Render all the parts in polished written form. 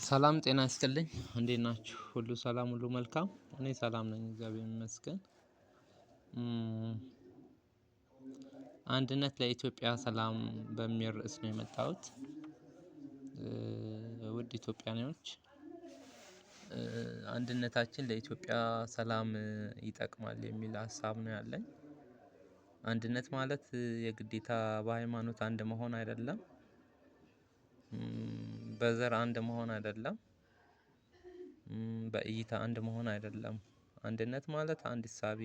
ሰላም ጤና ይስጥልኝ እንዴት ናችሁ? ሁሉ ሰላም ሁሉ መልካም። እኔ ሰላም ነኝ እግዚአብሔር ይመስገን። አንድነት ለኢትዮጵያ ሰላም በሚል ርዕስ ነው የመጣሁት። ውድ ኢትዮጵያኖች አንድነታችን ለኢትዮጵያ ሰላም ይጠቅማል የሚል ሀሳብ ነው ያለኝ። አንድነት ማለት የግዴታ በሃይማኖት አንድ መሆን አይደለም። በዘር አንድ መሆን አይደለም። በእይታ አንድ መሆን አይደለም። አንድነት ማለት አንድ እሳቤ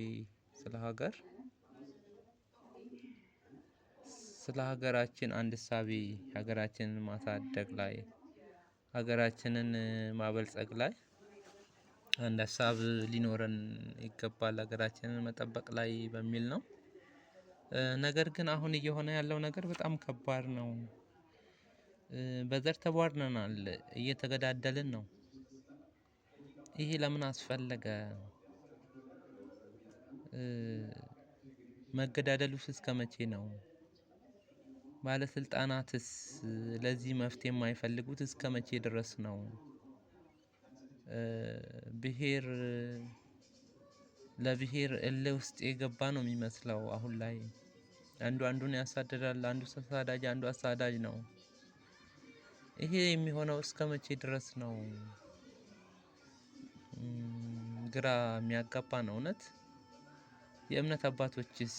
ስለ ሀገራችን አንድ እሳቤ ሀገራችንን ማሳደግ ላይ ሀገራችንን ማበልጸግ ላይ አንድ ሀሳብ ሊኖረን ይገባል ሀገራችንን መጠበቅ ላይ በሚል ነው። ነገር ግን አሁን እየሆነ ያለው ነገር በጣም ከባድ ነው። በዘር ተቧድነናል፣ እየተገዳደልን ነው። ይሄ ለምን አስፈለገ? መገዳደሉስ እስከመቼ ነው? ባለስልጣናትስ ለዚህ መፍትሄ የማይፈልጉት እስከመቼ ድረስ ነው? ብሄር ለብሄር እልህ ውስጥ የገባ ነው የሚመስለው አሁን ላይ። አንዱ አንዱን ያሳድዳል፣ አንዱ ተሳዳጅ አንዱ አሳዳጅ ነው። ይሄ የሚሆነው እስከመቼ ድረስ ነው? ግራ የሚያጋባ ነው እውነት። የእምነት አባቶችስ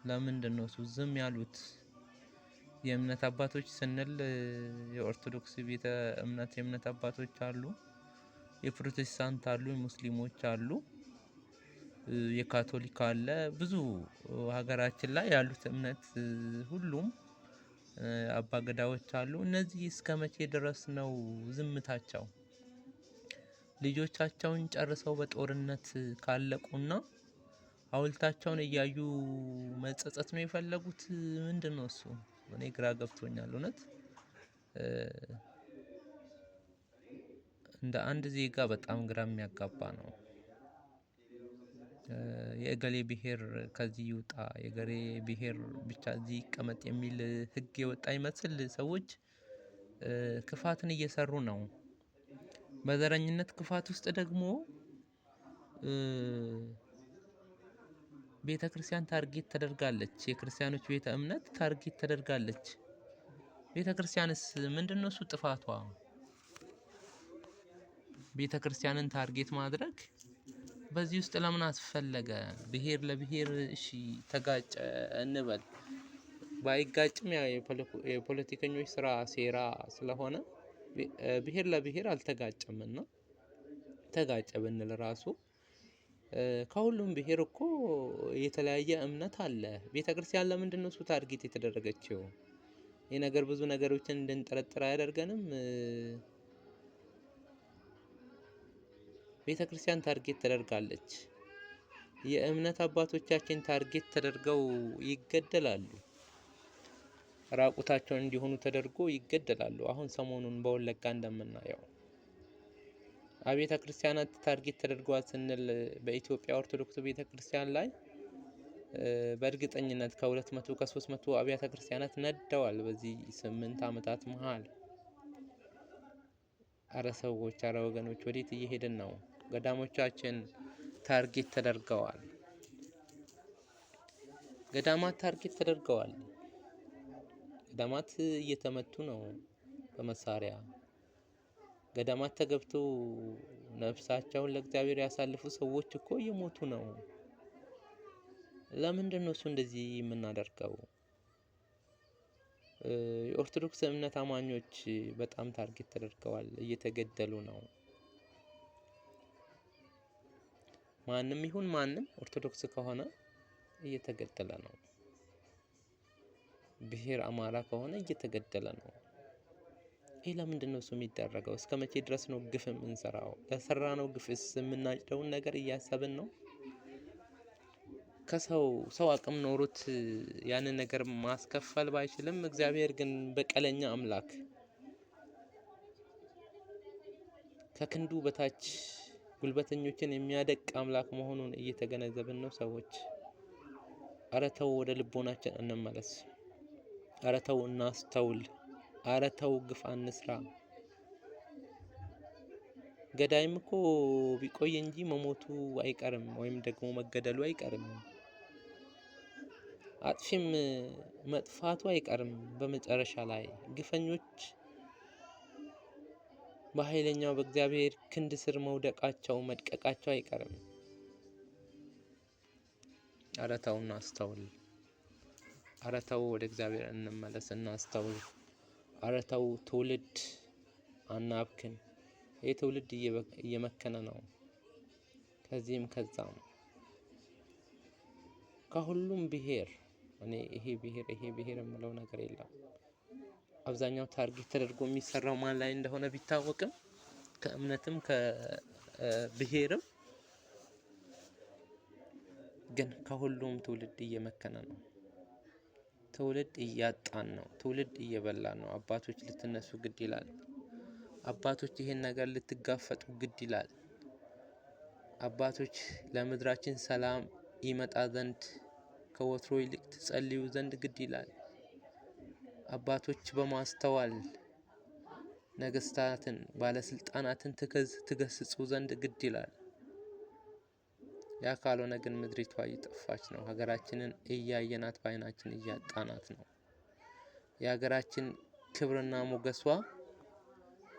ለምንድነው ዝም ያሉት? የእምነት አባቶች ስንል የኦርቶዶክስ ቤተ እምነት የእምነት አባቶች አሉ፣ የፕሮቴስታንት አሉ፣ የሙስሊሞች አሉ፣ የካቶሊክ አለ። ብዙ ሀገራችን ላይ ያሉት እምነት ሁሉም አባገዳዎች አሉ። እነዚህ እስከመቼ ድረስ ነው ዝምታቸው? ልጆቻቸውን ጨርሰው በጦርነት ካለቁና ሐውልታቸውን እያዩ መጸጸት ነው የፈለጉት? ምንድነው እሱ? እኔ ግራ ገብቶኛል እውነት። እንደ አንድ ዜጋ በጣም ግራ የሚያጋባ ነው። የእገሌ ብሄር ከዚህ ይውጣ፣ የእገሌ ብሄር ብቻ እዚህ ይቀመጥ የሚል ህግ የወጣ ይመስል ሰዎች ክፋትን እየሰሩ ነው። በዘረኝነት ክፋት ውስጥ ደግሞ ቤተክርስቲያን ታርጌት ተደርጋለች። የክርስቲያኖች ቤተ እምነት ታርጌት ተደርጋለች። ቤተክርስቲያንስ ምንድነው እሱ ጥፋቷ? ቤተክርስቲያንን ታርጌት ማድረግ በዚህ ውስጥ ለምን አስፈለገ? ብሄር ለብሄር እሺ ተጋጨ እንበል። ባይጋጭም ያው የፖለቲከኞች ስራ ሴራ ስለሆነ ብሄር ለብሄር አልተጋጨምና ተጋጨ ብንል ራሱ ከሁሉም ብሄር እኮ የተለያየ እምነት አለ። ቤተክርስቲያን ለምንድነው እሱ ታርጌት የተደረገችው? ይሄ ነገር ብዙ ነገሮችን እንድንጠረጥር አያደርገንም? ቤተክርስቲያን ታርጌት ተደርጋለች። የእምነት አባቶቻችን ታርጌት ተደርገው ይገደላሉ። ራቁታቸውን እንዲሆኑ ተደርጎ ይገደላሉ። አሁን ሰሞኑን በወለጋ እንደምናየው አብያተ ክርስቲያናት ታርጌት ተደርገዋል ስንል በኢትዮጵያ ኦርቶዶክስ ቤተክርስቲያን ላይ በእርግጠኝነት ከ200 ከ300 አብያተ ክርስቲያናት ነደዋል በዚህ 8 አመታት መሃል። አረ ሰዎች፣ አረ ወገኖች ወዴት እየሄድን ነው? ገዳሞቻችን ታርጌት ተደርገዋል። ገዳማት ታርጌት ተደርገዋል። ገዳማት እየተመቱ ነው በመሳሪያ። ገዳማት ተገብቶ ነፍሳቸውን ለእግዚአብሔር ያሳልፉ ሰዎች እኮ እየሞቱ ነው። ለምንድነው እሱ እንደዚህ የምናደርገው? የኦርቶዶክስ እምነት አማኞች በጣም ታርጌት ተደርገዋል፣ እየተገደሉ ነው። ማንም ይሁን ማንም ኦርቶዶክስ ከሆነ እየተገደለ ነው። ብሄር አማራ ከሆነ እየተገደለ ነው። ይሄ ለምንድነው እሱ የሚደረገው? እስከመቼ ድረስ ነው ግፍ የምንሰራው? ለሰራነው ግፍስ የምናጭደውን ነገር እያሰብን ነው? ሰው አቅም ኖሮት ያንን ነገር ማስከፈል ባይችልም እግዚአብሔር ግን በቀለኛ አምላክ ከክንዱ በታች ጉልበተኞችን የሚያደቅ አምላክ መሆኑን እየተገነዘብን ነው ሰዎች። ኧረ ተው ወደ ልቦናችን እንመለስ። ኧረ ተው እናስተውል። ኧረ ተው ግፍ አንስራ። ገዳይም እኮ ቢቆይ እንጂ መሞቱ አይቀርም፣ ወይም ደግሞ መገደሉ አይቀርም። አጥፊም መጥፋቱ አይቀርም። በመጨረሻ ላይ ግፈኞች በኃይለኛው በእግዚአብሔር ክንድ ስር መውደቃቸው መድቀቃቸው አይቀርም። ኧረ ተው እናስተውል። ኧረ ተው ወደ እግዚአብሔር እንመለስ፣ እናስተውል። ኧረ ተው ትውልድ አናብክን። ይህ ትውልድ እየመከነ ነው፣ ከዚህም ከዛም ከሁሉም ብሔር። እኔ ይሄ ብሔር የምለው ነገር የለም። አብዛኛው ታርጌት ተደርጎ የሚሰራው ማን ላይ እንደሆነ ቢታወቅም ከእምነትም ከብሔርም ግን ከሁሉም ትውልድ እየመከነ ነው። ትውልድ እያጣን ነው። ትውልድ እየበላን ነው። አባቶች ልትነሱ ግድ ይላል። አባቶች ይሄን ነገር ልትጋፈጡ ግድ ይላል። አባቶች ለምድራችን ሰላም ይመጣ ዘንድ ከወትሮ ይልቅ ትጸልዩ ዘንድ ግድ ይላል። አባቶች በማስተዋል ነገስታትን፣ ባለስልጣናትን ትገስጹ ዘንድ ግድ ይላል። ያ ካልሆነ ግን ምድሪቷ እየጠፋች ነው። ሀገራችንን እያየናት በዓይናችን እያጣናት ነው። የሀገራችን ክብርና ሞገሷ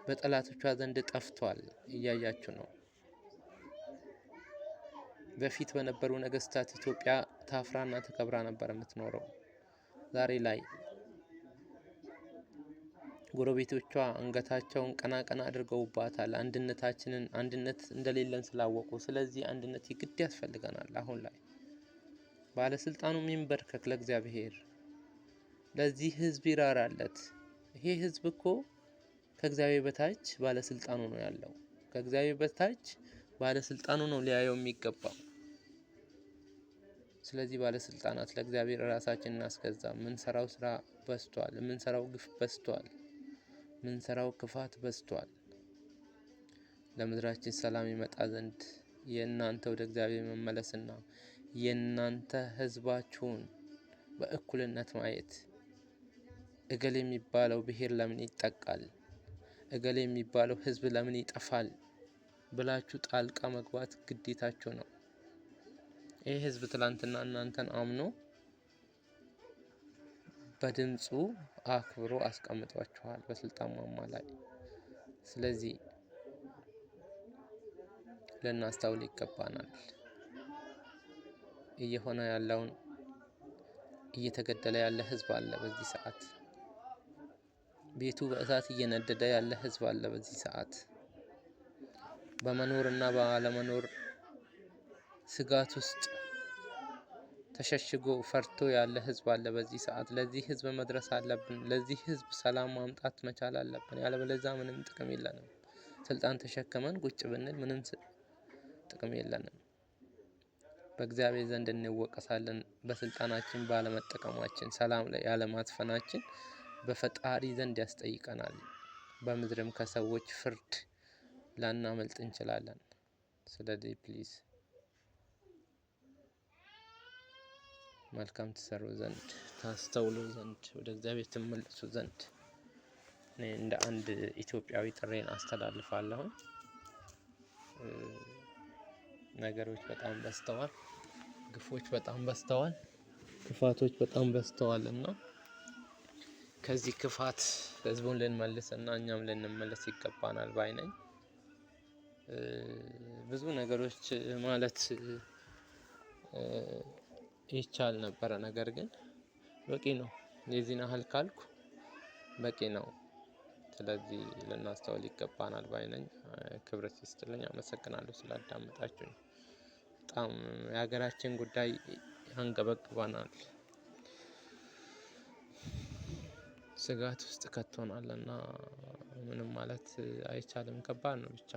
በጠላቶቿ ዘንድ ጠፍቷል። እያያችሁ ነው። በፊት በነበሩ ነገስታት ኢትዮጵያ ታፍራና ተከብራ ነበር የምትኖረው። ዛሬ ላይ ጎረቤቶቿ አንገታቸውን ቀና ቀና አድርገውባታል። አንድነት እንደሌለን ስላወቁ። ስለዚህ አንድነት የግድ ያስፈልገናል። አሁን ላይ ባለስልጣኑ የሚንበርከክ ለእግዚአብሔር፣ ለዚህ ህዝብ ይራራለት። ይሄ ህዝብ እኮ ከእግዚአብሔር በታች ባለስልጣኑ ነው ያለው። ከእግዚአብሔር በታች ባለስልጣኑ ነው ሊያየው የሚገባው። ስለዚህ ባለስልጣናት ለእግዚአብሔር ራሳችንን እናስገዛ። የምንሰራው ስራ በዝቷል። የምንሰራው ግፍ በዝቷል። የምንሰራው ክፋት በዝቷል። ለምድራችን ሰላም ይመጣ ዘንድ የእናንተ ወደ እግዚአብሔር መመለስና የእናንተ ህዝባችሁን በእኩልነት ማየት፣ እገሌ የሚባለው ብሔር ለምን ይጠቃል፣ እገሌ የሚባለው ህዝብ ለምን ይጠፋል ብላችሁ ጣልቃ መግባት ግዴታችሁ ነው። ይህ ህዝብ ትላንትና እናንተን አምኖ በድምፁ አክብሮ አስቀምጧችኋል በስልጣን ማማ ላይ። ስለዚህ ልናስተውል ይገባናል። እየሆነ ያለውን እየተገደለ ያለ ህዝብ አለ በዚህ ሰዓት። ቤቱ በእሳት እየነደደ ያለ ህዝብ አለ በዚህ ሰዓት። በመኖርና ባለመኖር ስጋት ውስጥ ተሸሽጎ ፈርቶ ያለ ህዝብ አለ በዚህ ሰዓት። ለዚህ ህዝብ መድረስ አለብን። ለዚህ ህዝብ ሰላም ማምጣት መቻል አለብን። ያለበለዚያ ምንም ጥቅም የለንም። ስልጣን ተሸክመን ቁጭ ብንል ምንም ጥቅም የለንም። በእግዚአብሔር ዘንድ እንወቀሳለን። በስልጣናችን ባለመጠቀማችን፣ ሰላም ላይ ያለማስፈናችን በፈጣሪ ዘንድ ያስጠይቀናል። በምድርም ከሰዎች ፍርድ ላናመልጥ እንችላለን። ስለዚህ ፕሊዝ መልካም ትሰሩ ዘንድ፣ ታስተውሉ ዘንድ፣ ወደ እግዚአብሔር ትመለሱ ዘንድ እኔ እንደ አንድ ኢትዮጵያዊ ጥሬን አስተላልፋለሁ። ነገሮች በጣም በዝተዋል። ግፎች በጣም በዝተዋል። ክፋቶች በጣም በዝተዋል እና ከዚህ ክፋት ህዝቡን ልንመልስ እና እኛም ልንመለስ ይገባናል ባይ ነኝ። ብዙ ነገሮች ማለት ይቻል ነበረ፣ ነገር ግን በቂ ነው። የዚህን ያህል ካልኩ በቂ ነው። ስለዚህ ልናስተውል ይገባናል ባይ ነኝ። ክብረት ይስጥልኝ። አመሰግናለሁ ስላዳመጣችሁኝ። በጣም የሀገራችን ጉዳይ ያንገበግባናል፣ ስጋት ውስጥ ከቶናል እና ምንም ማለት አይቻልም። ከባድ ነው ብቻ